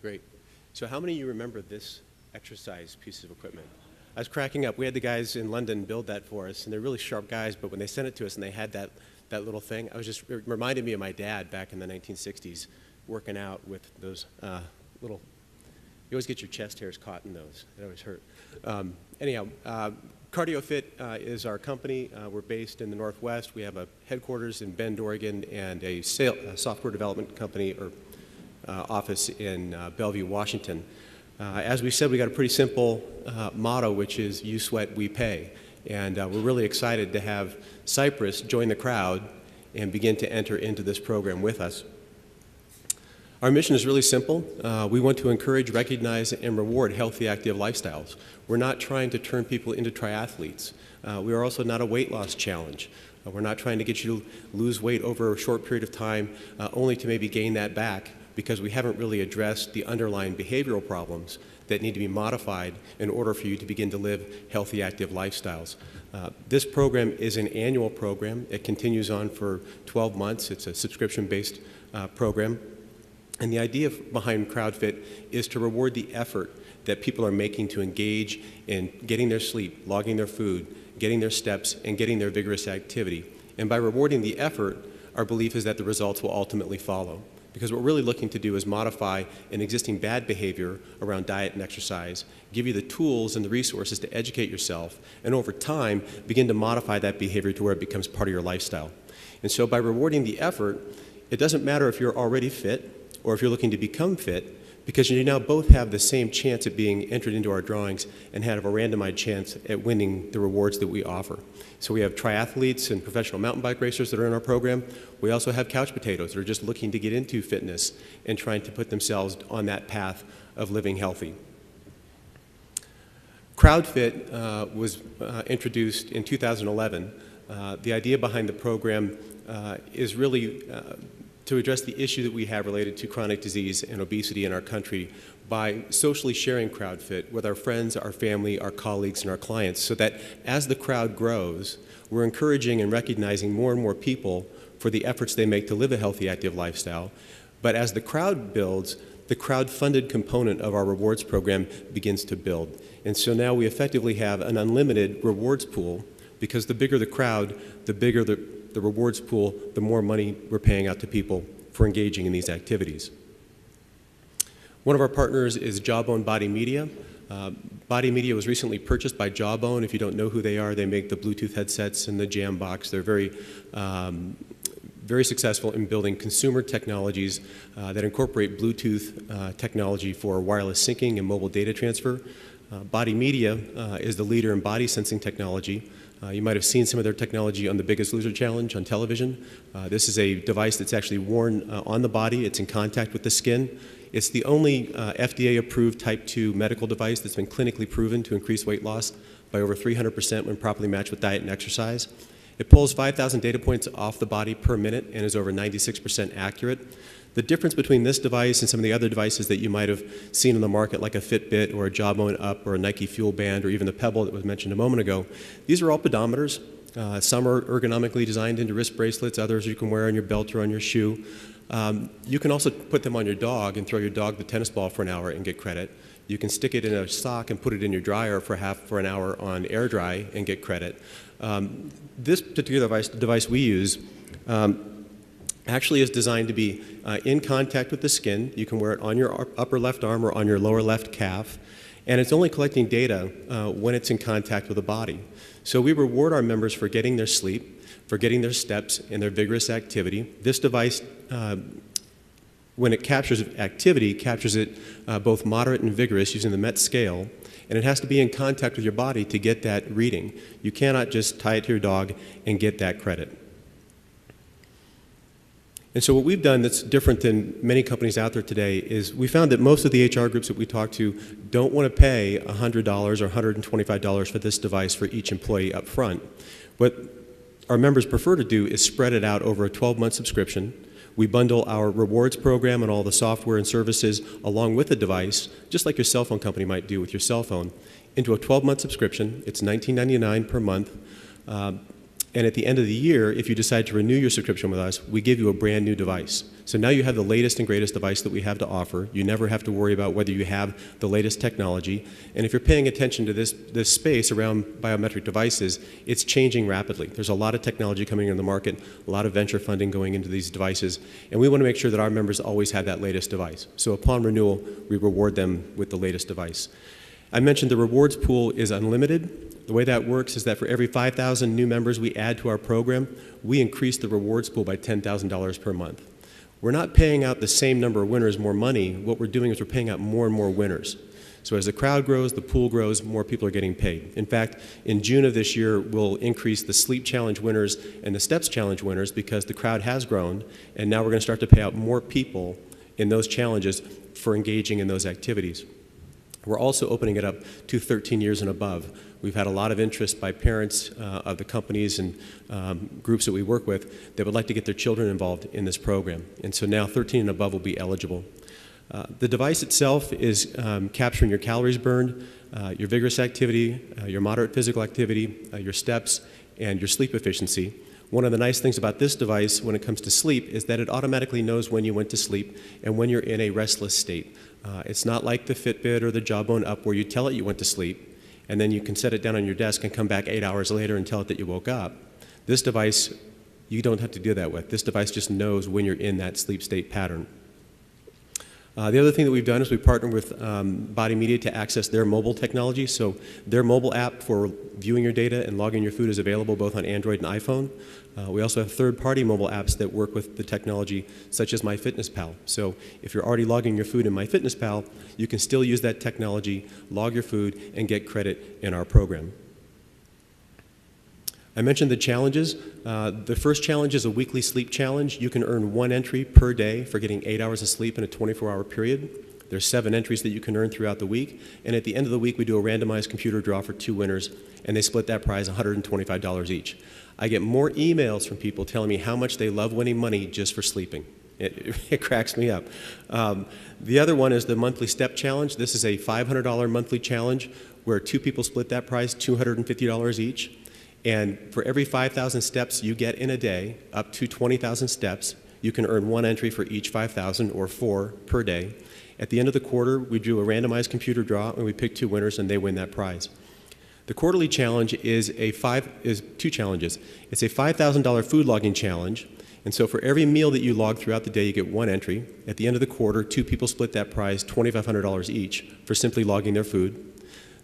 Great. So how many of you remember this exercise piece of equipment? I was cracking up. We had the guys in London build that for us, and they're really sharp guys, but when they sent it to us and they had that little thing, it reminded me of my dad back in the 1960s working out with those little, you always get your chest hairs caught in those. It always hurt. Anyhow, KardioFit is our company. We're based in the Northwest. We have a headquarters in Bend, Oregon, and a software development company or office in Bellevue, Washington. As we said, we got a pretty simple motto, which is "You sweat, we pay." And we're really excited to have Cypress join the crowd and begin to enter into this program with us. Our mission is really simple. We want to encourage, recognize, and reward healthy, active lifestyles. We're not trying to turn people into triathletes. We are also not a weight loss challenge. We're not trying to get you to lose weight over a short period of time only to maybe gain that back, because we haven't really addressed the underlying behavioral problems that need to be modified in order for you to begin to live healthy, active lifestyles. This program is an annual program. It continues on for 12 months. It's a subscription-based program. And the idea behind KardioFit is to reward the effort that people are making to engage in getting their sleep, logging their food, getting their steps, and getting their vigorous activity. And by rewarding the effort, our belief is that the results will ultimately follow. Because what we're really looking to do is modify an existing bad behavior around diet and exercise, give you the tools and the resources to educate yourself, and over time, begin to modify that behavior to where it becomes part of your lifestyle. And so by rewarding the effort, it doesn't matter if you're already fit or if you're looking to become fit, because you now both have the same chance at being entered into our drawings and have a randomized chance at winning the rewards that we offer. So we have triathletes and professional mountain bike racers that are in our program. We also have couch potatoes that are just looking to get into fitness and trying to put themselves on that path of living healthy. KardioFit was introduced in 2011. The idea behind the program is really to address the issue that we have related to chronic disease and obesity in our country by socially sharing KardioFit with our friends, our family, our colleagues, and our clients, so that as the crowd grows, we're encouraging and recognizing more and more people for the efforts they make to live a healthy, active lifestyle. But as the crowd builds, the crowd-funded component of our rewards program begins to build. And so now we effectively have an unlimited rewards pool, because the bigger the crowd, the bigger the rewards pool, the more money we're paying out to people for engaging in these activities. One of our partners is Jawbone Body Media. Body Media was recently purchased by Jawbone. If you don't know who they are, they make the Bluetooth headsets and the Jambox. They're very successful in building consumer technologies that incorporate Bluetooth technology for wireless syncing and mobile data transfer. Body Media is the leader in body sensing technology. You might have seen some of their technology on the Biggest Loser Challenge on television. This is a device that's actually worn on the body. It's in contact with the skin. It's the only FDA-approved Type 2 medical device that's been clinically proven to increase weight loss by over 300% when properly matched with diet and exercise. It pulls 5,000 data points off the body per minute and is over 96% accurate. The difference between this device and some of the other devices that you might have seen on the market, like a Fitbit or a Jawbone Up or a Nike Fuel Band or even the Pebble that was mentioned a moment ago, these are all pedometers. Some are ergonomically designed into wrist bracelets, others you can wear on your belt or on your shoe. You can also put them on your dog and throw your dog the tennis ball for an hour and get credit. You can stick it in a sock and put it in your dryer for an hour on air dry and get credit. This particular device we use actually is designed to be in contact with the skin. You can wear it on your upper left arm or on your lower left calf. And it's only collecting data when it's in contact with the body. So we reward our members for getting their sleep, for getting their steps and their vigorous activity. This device, when it captures activity, captures it both moderate and vigorous using the MET scale. And it has to be in contact with your body to get that reading. You cannot just tie it to your dog and get that credit. And so what we've done that's different than many companies out there today is we found that most of the HR groups that we talk to don't want to pay $100 or $125 for this device for each employee up front. What our members prefer to do is spread it out over a 12-month subscription. We bundle our rewards program and all the software and services along with the device, just like your cell phone company might do with your cell phone, into a 12-month subscription. It's $19.99 per month. And at the end of the year, if you decide to renew your subscription with us, we give you a brand new device. So now you have the latest and greatest device that we have to offer. You never have to worry about whether you have the latest technology. And if you're paying attention to this space around biometric devices, it's changing rapidly. There's a lot of technology coming in the market, a lot of venture funding going into these devices, and we want to make sure that our members always have that latest device. So upon renewal, we reward them with the latest device. I mentioned the rewards pool is unlimited. The way that works is that for every 5,000 new members we add to our program, we increase the rewards pool by $10,000 per month. We're not paying out the same number of winners more money. What we're doing is we're paying out more and more winners. So as the crowd grows, the pool grows, more people are getting paid. In fact, in June of this year, we'll increase the Sleep Challenge winners and the Steps Challenge winners because the crowd has grown, and now we're going to start to pay out more people in those challenges for engaging in those activities. We're also opening it up to 13 years and above. We've had a lot of interest by parents of the companies and groups that we work with that would like to get their children involved in this program. And so now 13 and above will be eligible. The device itself is capturing your calories burned, your vigorous activity, your moderate physical activity, your steps, and your sleep efficiency. One of the nice things about this device when it comes to sleep is that it automatically knows when you went to sleep and when you're in a restless state. It's not like the Fitbit or the Jawbone Up where you tell it you went to sleep and then you can set it down on your desk and come back 8 hours later and tell it that you woke up. This device, you don't have to do that with. This device just knows when you're in that sleep state pattern. The other thing that we've done is we've partnered with Body Media to access their mobile technology. So their mobile app for viewing your data and logging your food is available both on Android and iPhone. We also have third-party mobile apps that work with the technology, such as MyFitnessPal. So if you're already logging your food in MyFitnessPal, you can still use that technology, log your food, and get credit in our program. I mentioned the challenges. The first challenge is a weekly sleep challenge. You can earn 1 entry per day for getting 8 hours of sleep in a 24-hour period. There's 7 entries that you can earn throughout the week. And at the end of the week, we do a randomized computer draw for 2 winners, and they split that prize $125 each. I get more emails from people telling me how much they love winning money just for sleeping. It cracks me up. The other one is the monthly step challenge. This is a $500 monthly challenge where 2 people split that prize, $250 each. And for every 5,000 steps you get in a day, up to 20,000 steps, you can earn 1 entry for each 5,000 or 4 per day. At the end of the quarter, we do a randomized computer draw and we pick 2 winners and they win that prize. The quarterly challenge is 2 challenges. It's a $5,000 food logging challenge. And so for every meal that you log throughout the day, you get 1 entry. At the end of the quarter, 2 people split that prize, $2,500 each, for simply logging their food.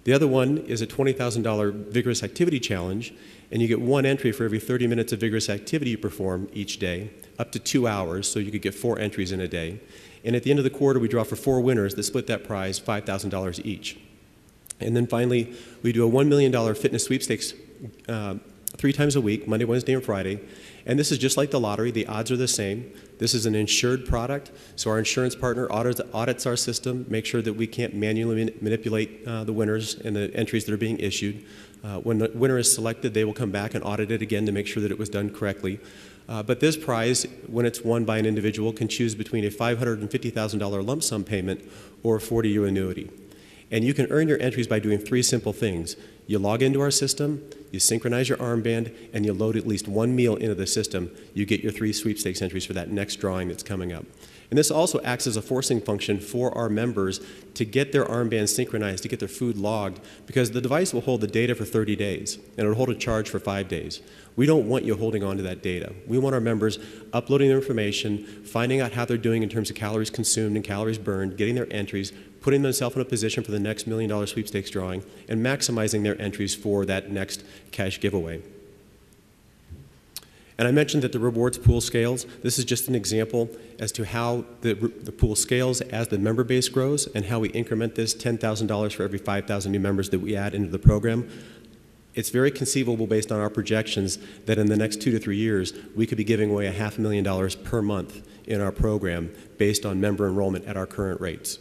The other one is a $20,000 vigorous activity challenge, and you get 1 entry for every 30 minutes of vigorous activity you perform each day, up to 2 hours, so you could get 4 entries in a day. And at the end of the quarter, we draw for 4 winners that split that prize, $5,000 each. And then finally, we do a $1 million fitness sweepstakes 3 times a week, Monday, Wednesday, and Friday. And this is just like the lottery. The odds are the same. This is an insured product, so our insurance partner audits our system, makes sure that we can't manually manipulate the winners and the entries that are being issued. When the winner is selected, they will come back and audit it again to make sure that it was done correctly. But this prize, when it's won by an individual, can choose between a $550,000 lump sum payment or a 40-year annuity. And you can earn your entries by doing 3 simple things. You log into our system, you synchronize your armband, and you load at least 1 meal into the system. You get your 3 sweepstakes entries for that next drawing that's coming up. And this also acts as a forcing function for our members to get their armbands synchronized, to get their food logged, because the device will hold the data for 30 days, and it'll hold a charge for 5 days. We don't want you holding on to that data. We want our members uploading their information, finding out how they're doing in terms of calories consumed and calories burned, getting their entries, putting themselves in a position for the next $1 million sweepstakes drawing, and maximizing their entries for that next cash giveaway. And I mentioned that the rewards pool scales. This is just an example as to how the pool scales as the member base grows and how we increment this $10,000 for every 5,000 new members that we add into the program. It's very conceivable based on our projections that in the next 2 to 3 years, we could be giving away $500,000 per month in our program based on member enrollment at our current rates.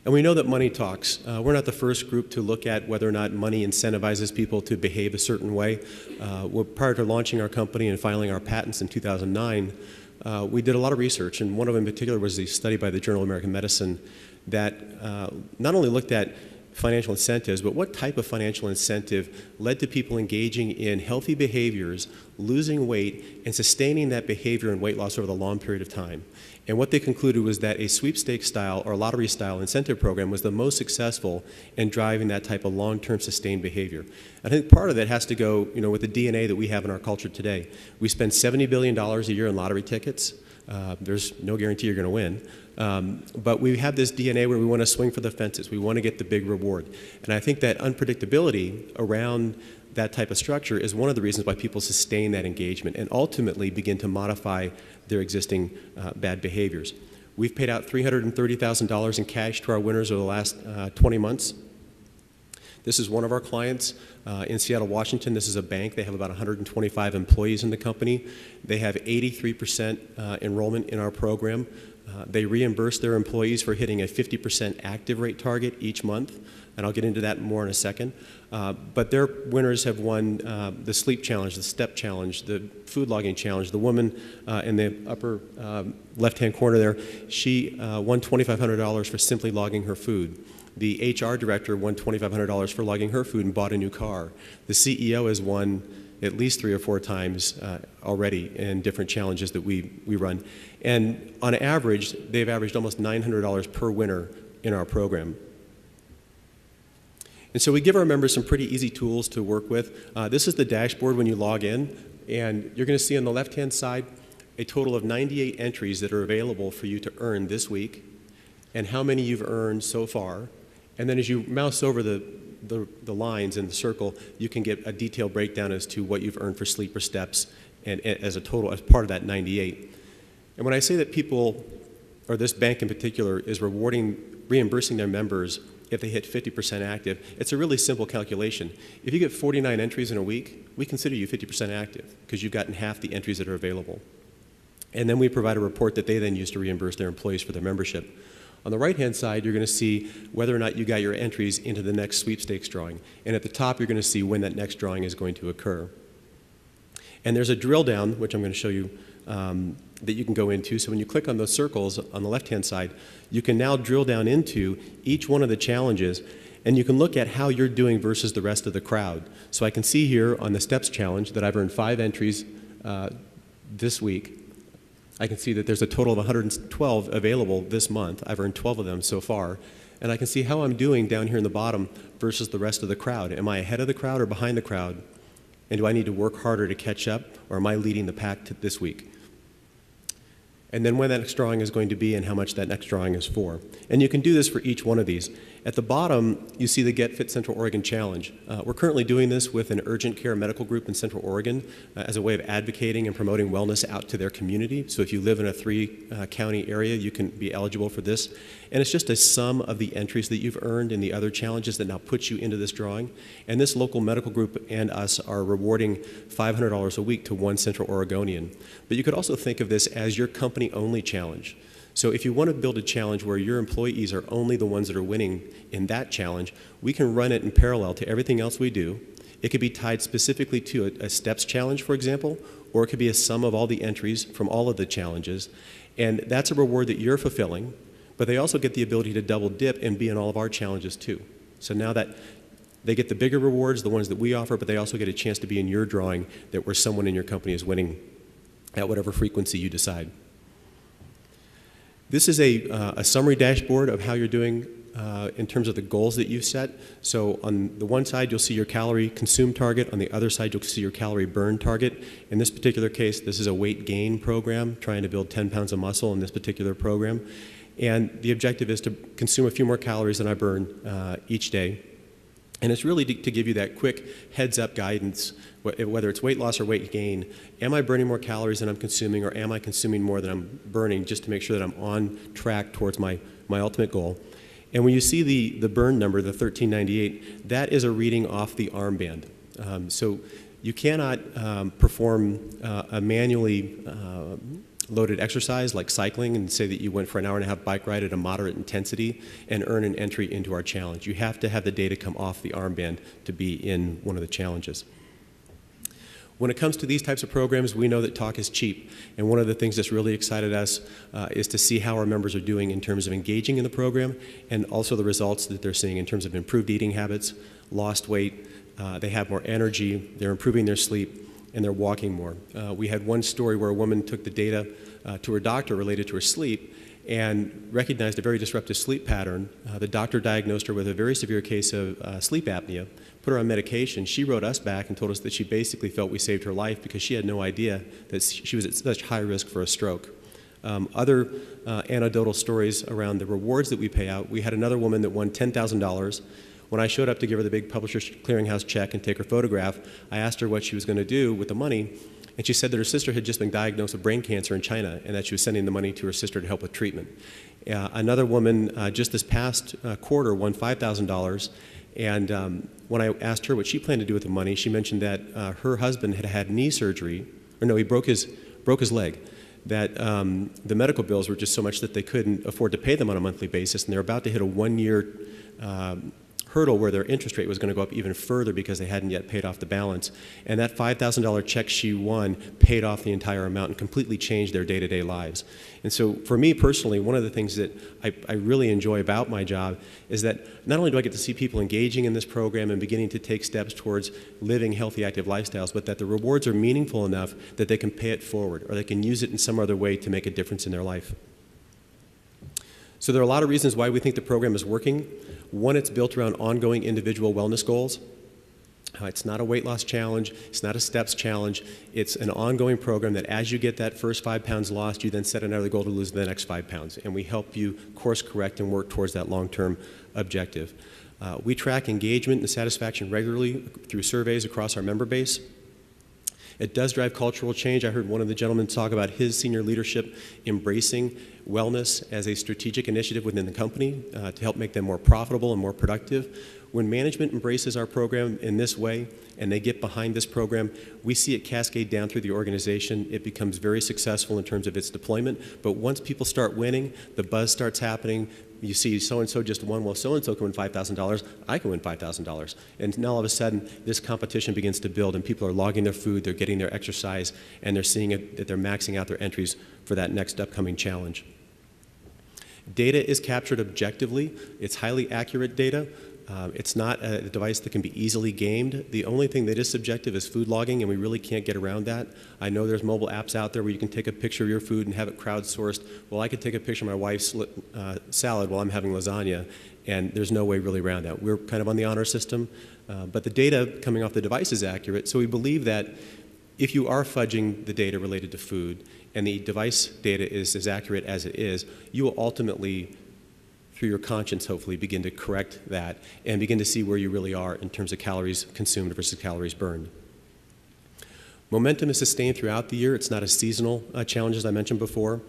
And we know that money talks. We're not the first group to look at whether or not money incentivizes people to behave a certain way. Prior to launching our company and filing our patents in 2009, we did a lot of research, and one of them in particular was the study by the Journal of American Medicine that not only looked at financial incentives, but what type of financial incentive led to people engaging in healthy behaviors, losing weight, and sustaining that behavior and weight loss over the long period of time. And what they concluded was that a sweepstakes style or lottery style incentive program was the most successful in driving that type of long-term sustained behavior. I think part of that has to go, with the DNA that we have in our culture today. We spend $70 billion a year in lottery tickets. There's no guarantee you're going to win. But we have this DNA where we want to swing for the fences. We want to get the big reward. And I think that unpredictability around that type of structure is one of the reasons why people sustain that engagement and ultimately begin to modify their existing bad behaviors. We've paid out $330,000 in cash to our winners over the last 20 months. This is one of our clients in Seattle, Washington. This is a bank. They have about 125 employees in the company. They have 83% enrollment in our program. They reimburse their employees for hitting a 50% active rate target each month, and I'll get into that more in a second. But their winners have won the sleep challenge, the step challenge, the food logging challenge. The woman in the upper left-hand corner there, she won $2,500 for simply logging her food. The HR director won $2,500 for logging her food and bought a new car. The CEO has won at least 3 or 4 times already in different challenges that we run. And on average, they've averaged almost $900 per winner in our program. And so we give our members some pretty easy tools to work with. This is the dashboard when you log in, and you're going to see on the left-hand side a total of 98 entries that are available for you to earn this week and how many you've earned so far. And then as you mouse over the lines in the circle, you can get a detailed breakdown as to what you've earned for sleep or steps and as a total, as part of that 98. And when I say that people, or this bank in particular, is reimbursing their members if they hit 50% active, it's a really simple calculation. If you get 49 entries in a week, we consider you 50% active because you've gotten half the entries that are available. And then we provide a report that they then use to reimburse their employees for their membership. On the right-hand side, you're going to see whether or not you got your entries into the next sweepstakes drawing. And at the top, you're going to see when that next drawing is going to occur. And there's a drill down, which I'm going to show you, that you can go into. So when you click on those circles on the left-hand side, you can now drill down into each one of the challenges, and you can look at how you're doing versus the rest of the crowd. So I can see here on the steps challenge that I've earned 5 entries this week. I can see that there's a total of 112 available this month. I've earned 12 of them so far. And I can see how I'm doing down here in the bottom versus the rest of the crowd. Am I ahead of the crowd or behind the crowd? And do I need to work harder to catch up, or am I leading the pack this week? And then when that next drawing is going to be and how much that next drawing is for. And you can do this for each one of these. At the bottom, you see the Get Fit Central Oregon Challenge. We're currently doing this with an urgent care medical group in Central Oregon as a way of advocating and promoting wellness out to their community. So if you live in a 3-county area, you can be eligible for this. And it's just a sum of the entries that you've earned in the other challenges that now puts you into this drawing. And this local medical group and us are rewarding $500 a week to one Central Oregonian. But you could also think of this as your company-only challenge. So if you want to build a challenge where your employees are only the ones that are winning in that challenge, we can run it in parallel to everything else we do. It could be tied specifically to a steps challenge, for example, or it could be a sum of all the entries from all of the challenges. And that's a reward that you're fulfilling, but they also get the ability to double dip and be in all of our challenges too. So now that they get the bigger rewards, the ones that we offer, but they also get a chance to be in your drawing that where someone in your company is winning at whatever frequency you decide. This is a summary dashboard of how you're doing in terms of the goals that you've set. So on the one side, you'll see your calorie consumed target. On the other side, you'll see your calorie burn target. In this particular case, this is a weight gain program, trying to build 10 pounds of muscle in this particular program. And the objective is to consume a few more calories than I burn each day. And it's really to give you that quick heads-up guidance, whether it's weight loss or weight gain. Am I burning more calories than I'm consuming, or am I consuming more than I'm burning, just to make sure that I'm on track towards my ultimate goal? And when you see the burn number, the 1398, that is a reading off the armband. So you cannot perform a manually loaded exercise like cycling and say that you went for an hour-and-a-half bike ride at a moderate intensity and earn an entry into our challenge. You have to have the data come off the armband to be in one of the challenges. When it comes to these types of programs, we know that talk is cheap, and one of the things that's really excited us is to see how our members are doing in terms of engaging in the program and also the results that they're seeing in terms of improved eating habits, lost weight, they have more energy, they're improving their sleep, and they're walking more. We had one story where a woman took the data to her doctor related to her sleep and recognized a very disruptive sleep pattern. The doctor diagnosed her with a very severe case of sleep apnea, put her on medication. She wrote us back and told us that she basically felt we saved her life because she had no idea that she was at such high risk for a stroke. Other anecdotal stories around the rewards that we pay out. We had another woman that won $10,000. When I showed up to give her the big Publishers Clearinghouse check and take her photograph, I asked her what she was going to do with the money, and she said that her sister had just been diagnosed with brain cancer in China and that she was sending the money to her sister to help with treatment. Another woman just this past quarter won $5,000, and when I asked her what she planned to do with the money, she mentioned that her husband had had knee surgery, or no, he broke his leg, that the medical bills were just so much that they couldn't afford to pay them on a monthly basis, and they're about to hit a one-year hurdle where their interest rate was going to go up even further because they hadn't yet paid off the balance. And that $5,000 check she won paid off the entire amount and completely changed their day-to-day lives. And so for me personally, one of the things that I really enjoy about my job is that not only do I get to see people engaging in this program and beginning to take steps towards living healthy, active lifestyles, but that the rewards are meaningful enough that they can pay it forward or they can use it in some other way to make a difference in their life. So there are a lot of reasons why we think the program is working. One, it's built around ongoing individual wellness goals. It's not a weight loss challenge. It's not a steps challenge. It's an ongoing program that as you get that first 5 pounds lost, you then set another goal to lose the next 5 pounds. And we help you course correct and work towards that long-term objective. We track engagement and satisfaction regularly through surveys across our member base. It does drive cultural change. I heard one of the gentlemen talk about his senior leadership embracing wellness as a strategic initiative within the company to help make them more profitable and more productive. When management embraces our program in this way and they get behind this program, we see it cascade down through the organization. It becomes very successful in terms of its deployment. But once people start winning, the buzz starts happening. You see so-and-so just won, well, so-and-so can win $5,000, I can win $5,000. And now all of a sudden, this competition begins to build and people are logging their food, they're getting their exercise, and they're seeing it, that they're maxing out their entries for that next upcoming challenge. Data is captured objectively. It's highly accurate data. It's not a device that can be easily gamed. The only thing that is subjective is food logging, and we really can't get around that. I know there's mobile apps out there where you can take a picture of your food and have it crowdsourced. Well, I could take a picture of my wife's salad while I'm having lasagna, and there's no way really around that. We're kind of on the honor system, but the data coming off the device is accurate, so we believe that if you are fudging the data related to food and the device data is as accurate as it is, you will ultimately, through your conscience, hopefully, begin to correct that and begin to see where you really are in terms of calories consumed versus calories burned. Momentum is sustained throughout the year. It's not a seasonal challenge, as I mentioned before.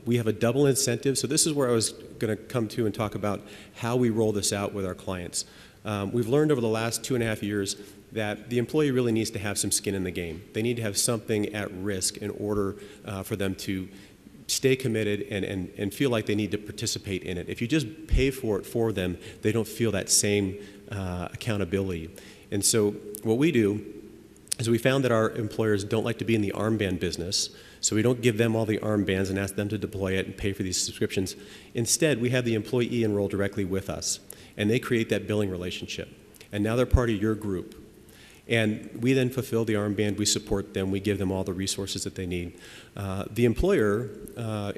We have a double incentive. So this is where I was going to come to and talk about how we roll this out with our clients. We've learned over the last 2.5 years that the employee really needs to have some skin in the game. They need to have something at risk in order for them to stay committed and feel like they need to participate in it. If you just pay for it for them, they don't feel that same accountability. And so what we do is we found that our employers don't like to be in the armband business, so we don't give them all the armbands and ask them to deploy it and pay for these subscriptions. Instead, we have the employee enroll directly with us, and they create that billing relationship. And now they're part of your group. And we then fulfill the armband, we support them, we give them all the resources that they need. The employer,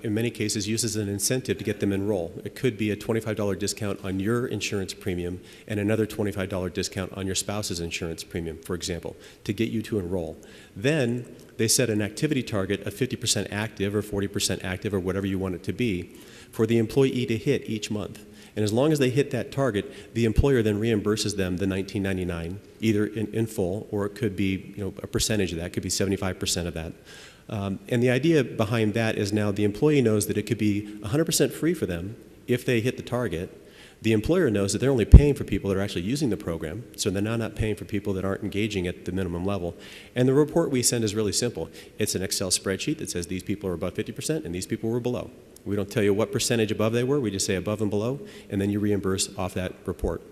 in many cases, uses an incentive to get them enrolled. It could be a $25 discount on your insurance premium and another $25 discount on your spouse's insurance premium, for example, to get you to enroll. Then they set an activity target of 50% active or 40% active or whatever you want it to be for the employee to hit each month. And as long as they hit that target, the employer then reimburses them the $19.99, either in full, or it could be a percentage of that, it could be 75% of that. And the idea behind that is now the employee knows that it could be 100% free for them if they hit the target. The employer knows that they're only paying for people that are actually using the program, so they're now not paying for people that aren't engaging at the minimum level. And the report we send is really simple. It's an Excel spreadsheet that says these people are above 50% and these people were below. We don't tell you what percentage above they were, we just say above and below, and then you reimburse off that report.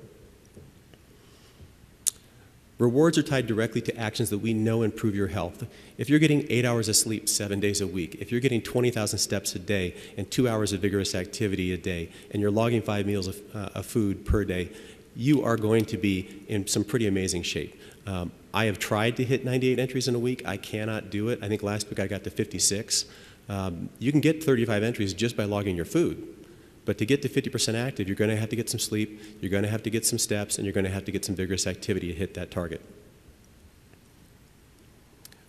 Rewards are tied directly to actions that we know improve your health. If you're getting 8 hours of sleep 7 days a week, if you're getting 20,000 steps a day and 2 hours of vigorous activity a day, and you're logging 5 meals of food per day, you are going to be in some pretty amazing shape. I have tried to hit 98 entries in a week. I cannot do it. I think last week I got to 56. You can get 35 entries just by logging your food. But to get to 50% active, you're going to have to get some sleep, you're going to have to get some steps, and you're going to have to get some vigorous activity to hit that target.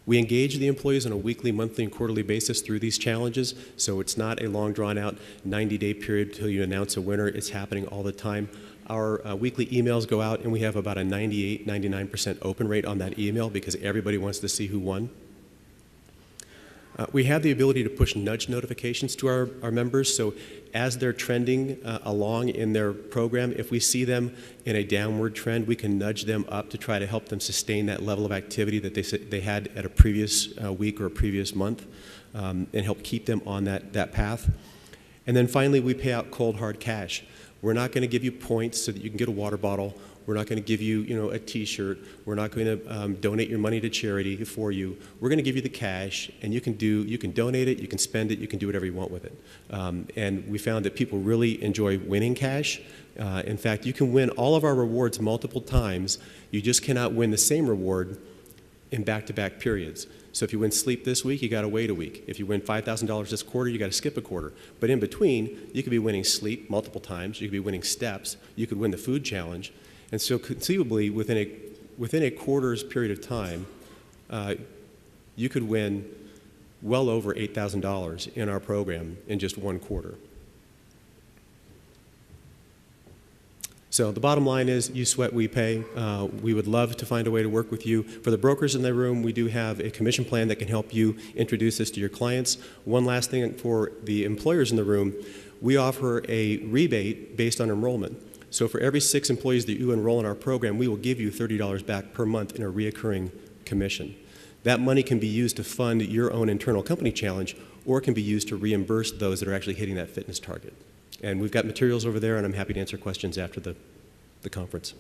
We engage the employees on a weekly, monthly, and quarterly basis through these challenges, so it's not a long, drawn-out 90-day period until you announce a winner. It's happening all the time. Our weekly emails go out, and we have about a 98, 99% open rate on that email because everybody wants to see who won. We have the ability to push nudge notifications to our members, so as they're trending along in their program, if we see them in a downward trend, we can nudge them up to try to help them sustain that level of activity that they had at a previous week or a previous month and help keep them on that path. And then finally, we pay out cold, hard cash. We're not going to give you points so that you can get a water bottle. We're not going to give you, a T-shirt. We're not going to donate your money to charity for you. We're going to give you the cash, and you can donate it, you can spend it, you can do whatever you want with it. And we found that people really enjoy winning cash. In fact, you can win all of our rewards multiple times. You just cannot win the same reward in back-to-back periods. So if you win sleep this week, you got to wait a week. If you win $5,000 this quarter, you got to skip a quarter. But in between, you could be winning sleep multiple times. You could be winning steps. You could win the food challenge. And so conceivably, within a quarter's period of time, you could win well over $8,000 in our program in just one quarter. So the bottom line is, you sweat, we pay. We would love to find a way to work with you. For the brokers in the room, we do have a commission plan that can help you introduce this to your clients. One last thing for the employers in the room, we offer a rebate based on enrollment. So for every 6 employees that you enroll in our program, we will give you $30 back per month in a reoccurring commission. That money can be used to fund your own internal company challenge, or it can be used to reimburse those that are actually hitting that fitness target. And we've got materials over there, and I'm happy to answer questions after the conference.